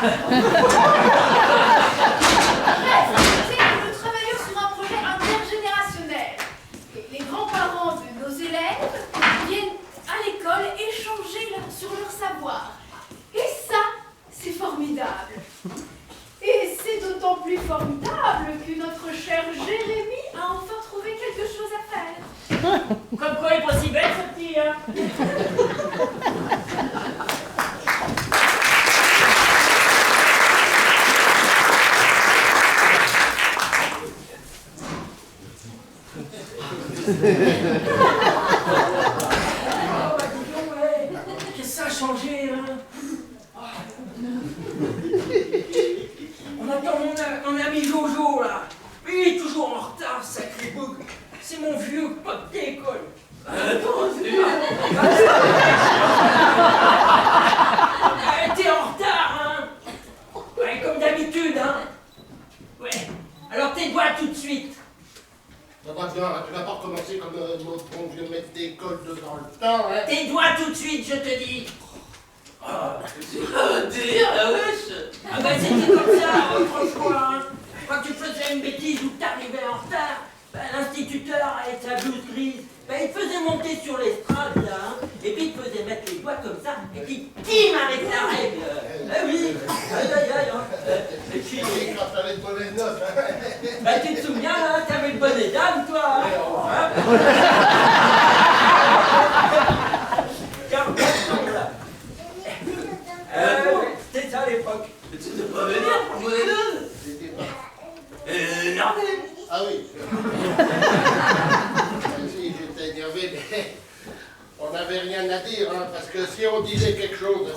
Bref, c'est que nous travaillons sur un projet intergénérationnel. Les grands-parents de nos élèves viennent à l'école échanger sur leur savoir. Et ça, c'est formidable. Et c'est d'autant plus formidable que notre cher Jérémy a enfin trouvé quelque chose à faire. Comme quoi elle est pas si belle, cette fille, hein. Qu'est-ce que ça a changé, hein? On attend mon ami Jojo, là. Il est toujours en retard, sacré bouc. C'est mon vieux pote d'école. Attends, c'est bien. T'es en retard, hein? Ouais, comme d'habitude, hein? Ouais. Alors tes doigts tout de suite. Ça va bien, tu vas pas recommencer comme notre bon vieux maître d'école devant le temps, hein? Tes doigts tout de suite, je te dis. C'est un délire, la wesh. Ah bah c'était comme ça, franchement, hein. Quand tu faisais une bêtise ou que t'arrivais en retard, bah, l'instituteur avec sa blouse grise, bah, il te faisait monter sur l'estrade, là, hein, et puis il te faisait mettre les doigts comme ça, et puis tim avec la règle. Ah oui, aïe aïe aïe, hein. Et puis, Quand t'avais de mauvaises notes, hein? bah, tu te souviens, là, t'avais le bonnet d'âme, toi, hein. Tiens, attention, là. C'était ça à l'époque. Mais tu ne peux pas venir pour mon énode. C'était pas... Non. Ah oui. Si, j'étais énervé, mais on n'avait rien à dire, hein, parce que si on disait quelque chose,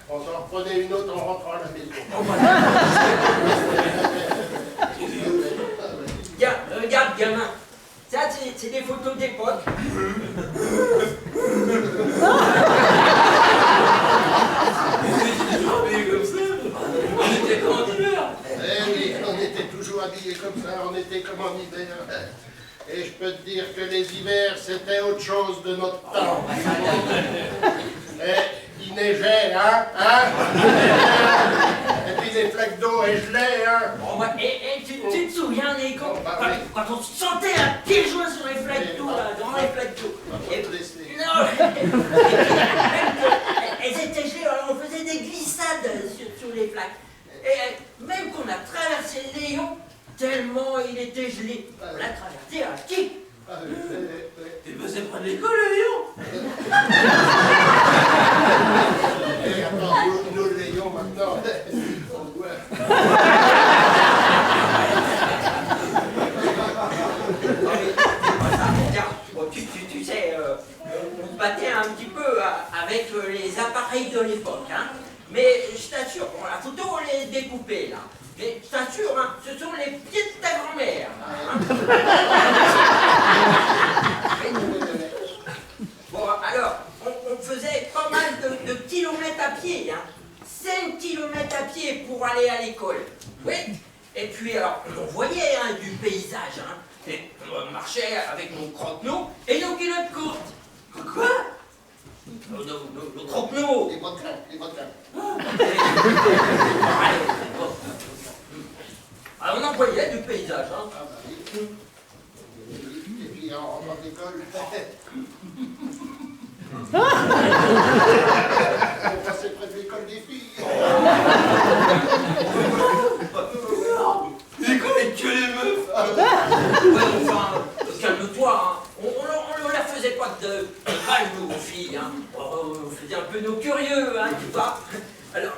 on s'en reprenait une autre en rentrant à la maison. Tiens, regarde, gamin. Ça, c'est des photos d'époque. Comme ça. On était comme en hiver. Eh oui, on était toujours habillés comme ça, on était comme en hiver. Et je peux te dire que les hivers, c'était autre chose de notre temps. Et il neigeait, hein? Et puis des flaques d'eau et gelées, hein? Bon, bah, et tu te souviens, les quand, Bah, quand, oui. quand on se sentait un pied joint sur les flaques d'eau, là, dans les flaques d'eau. On va Et- pas te laisser. Non, elles étaient gelées, alors on faisait des glissades sur les flaques. Et même qu'on a traversé le Léon, tellement il était gelé, on l'a traversé à kick. Ah, T'es passé près de l'école, Léon. Et attends, nous le Léon maintenant, on voit. Bon, tu sais, on se battait un petit peu avec les appareils de l'époque, hein. Mais je t'assure, bon, la photo, on les découpée, là. Mais je t'assure, hein, ce sont les pieds de ta grand-mère. Hein. Bon, alors, on faisait pas mal de kilomètres à pied, hein. 5 kilomètres à pied pour aller à l'école. Oui. Et puis, alors, on voyait hein, du paysage, hein. Et on marchait avec nos croque-noix et nos culottes courtes. Quoi? Nos croque-noix. Les vodkas, les vodkas. Ah, on en voyait du paysage, hein. Ah bah oui. Et puis en rentrant d'école, on passait près de l'école des filles. L'école est que les meufs. Ouais, enfin, calme-toi, hein. On la faisait pas de mal, nous, aux filles, hein. On faisait un peu nos curieux, hein, tu vois. Alors,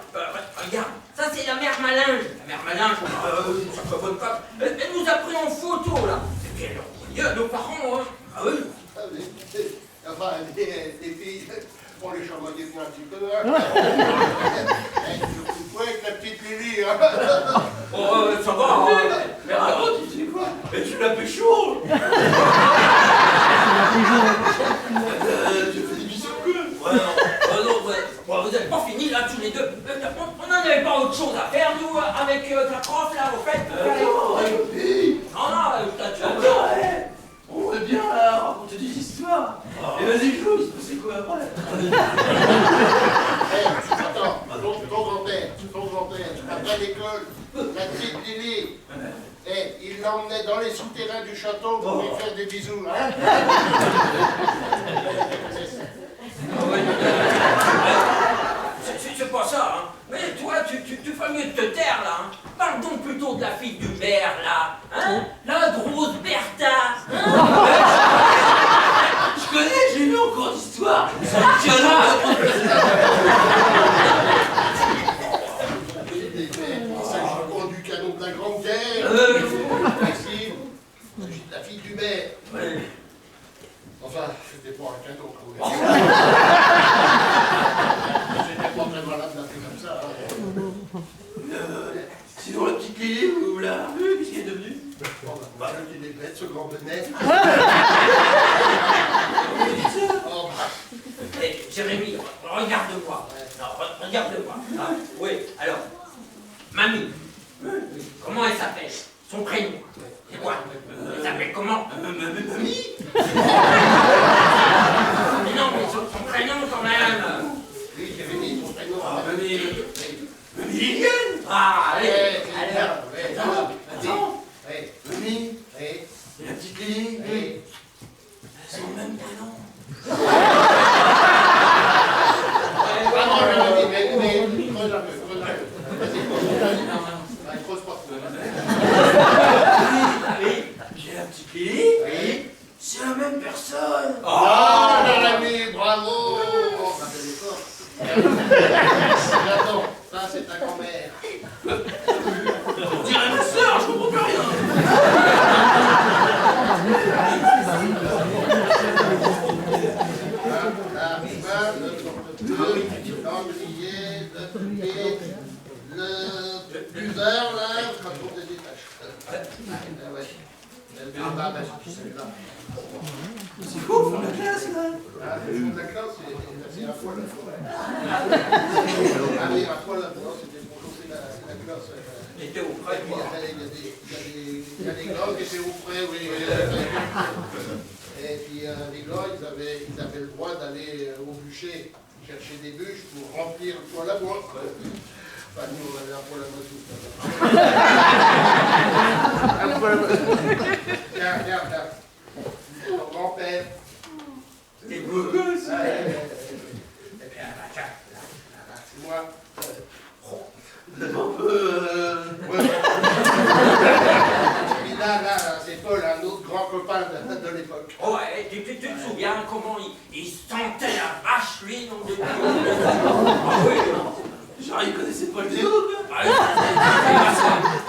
regarde, ça c'est la mère Malinge. La mère Malinge, ça fait bonne femme. Elle nous a pris en photo, là. Et puis elle a envoyé à nos parents, hein. Ah oui. Ah oui. Enfin, les filles, on les chamaillait bien un petit peu. Hein. Surtout pas avec la petite Lily. Hein. Oh, ça va, hein. Mais raconte, tu sais quoi? Mais tu l'as pécho. Tu fais des bisous, quoi. Ouais, non, ouais. Bon, vous n'avez pas fini là tous les deux. On n'en avait pas autre chose à faire, nous, avec ta prof là, au fait. Attends, Non, t'as tué. on veut bien raconter des histoires. Et vas-y, joue, il se passait quoi après? Attends, ton grand-père souterrain du château pour lui faire des bisous. Hein. Ah ouais, c'est pas ça, hein. Mais toi, tu fais mieux de te taire, là. Hein. Parle donc plutôt de la fille du maire, là. Hein. La grosse Bertha. Hein. Je connais, j'ai lu en cours d'histoire. C'est un canon. Il s'agit pas du canon de la Grande Guerre. Ici, il s'agit de la fille du maire. Ouais. Enfin, c'était pas un canon quand même. C'était pas très malade d'appeler comme ça. Hein. Sinon, la petite Lily, vous l'avez revue, qu'est-ce qu'elle est devenue? Bon, bah, il est bête, ce grand bonnet. Oh, bah. Eh, Jérémy, regarde-moi. Non, regarde-moi. Ah, oui, alors, Mamie. Comment elle s'appelle? Son prénom? C'est quoi? Elle s'appelle comment? Mamie? Mais non, mais son prénom quand même. Oui, j'avais dit son prénom. Ah, Mamie Liliane. Ah, allez, Alors, Attends. oui, Mamie oui, et la petite Lily, oui. elles ont le même prénom. Ah non, je l'ai dit, mais creuse un peu, creuse un peu. Vas-y, creuse pas trop. Oui, j'ai la petite Lily. Oui. C'est la même personne. Ah, mon ami, bravo. Ça fait des forces. Attends, ça c'est ta grand-mère. On dirait ma soeur, je comprends plus rien. La fin, le porte-clés, l'andrier, le pied, le buveur, là, quand on se détache. Ouais. Le buveur, ben, c'est celle-là. C'est fou, faut la classe là. Ah, le fond de la classe, c'est un poil. Ah oui, un poil, non, c'était pour chauffer la classe. j'étais au frais, Il moi. y a des gars qui étaient au frais, oui. Et puis les gars, ils avaient le droit d'aller au bûcher chercher des bûches pour remplir le poêle à bois. Enfin, nous, on avait un poêle à bois tout. Tiens, regarde, là. Ton grand-père. C'est beau gosse. Et puis, tiens, là, c'est moi. Vous êtes un peu. Ouais. Et là, c'est Paul, un autre grand copain de l'époque. Ouais, tu te souviens comment il sentait la vache, lui, non de Ah oui, Genre, ils connaissaient pas le déo, quoi. ah,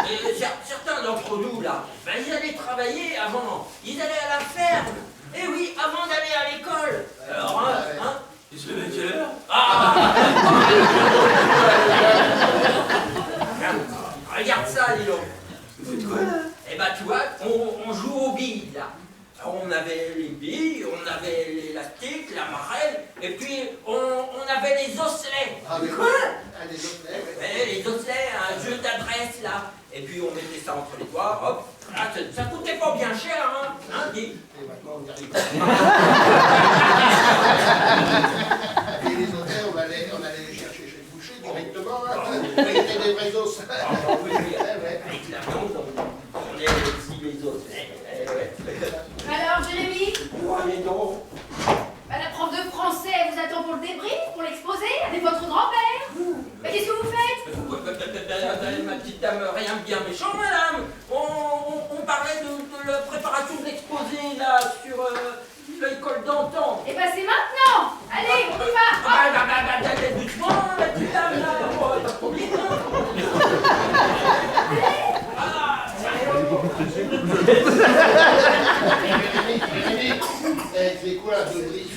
et certains d'entre nous, là, ben, ils allaient travailler avant. Ils allaient à la ferme. Eh oui, avant d'aller à l'école. Alors, hein, Ils se levaient à quelle heure? Regarde ça, dis donc. Vous faites quoi là? Eh ben, tu vois, on joue aux billes, là. Alors, on avait les billes, on avait l'élastique, la marelle, et puis on avait les osselets. Ah, mais Quoi? Ah, les osselets, ouais. Les osselets, un jeu d'adresse, là. Et puis on mettait ça entre les doigts, hop. Ah, ça coûtait pas bien cher, hein, dis. Et maintenant, on y arrive. Et les osselets, on allait les chercher chez le boucher directement. Hein. On était des vrais os. Ah, oui, oui, avec la viande, on est aussi les osselets. Ouais. Alors, Jérémy, Oh, les dons. bah, la prof de français vous attend pour le débrief, pour l'exposé, avec votre grand-père. Mais qu'est-ce que vous faites? Ma petite dame, rien de bien méchant, madame. On parlait de la préparation de l'exposé, là, sur l'école d'antan. Eh ben, c'est maintenant. Allez, on y va. Doucement, la petite dame, là. Oh, pas trop vite, hein. Jérémy, c'est quoi un débrief?